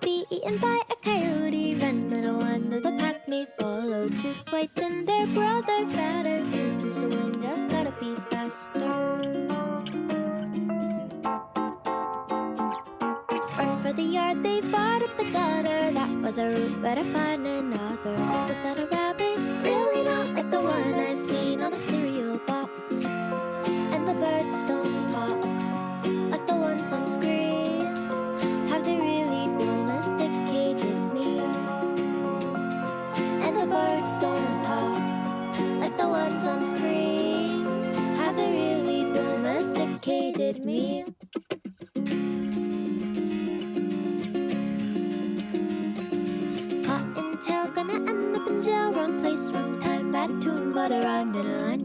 be eaten by a coyote. Run, little one, though the pack may follow. Too white than their brother, fatter. Infants to win, just gotta be faster. Run for the yard, they fought up the gutter. That was a route, better find another. Was that a rabbit? Really not like the one I've seen on a cereal box. And the birds don't pop like the ones on screen. Have they really domesticated me? And the birds don't pop like the ones on screen. Have they really domesticated me? Cottontail gonna end up in jail. Wrong place, wrong time, bad tune, but I rhymed in a line.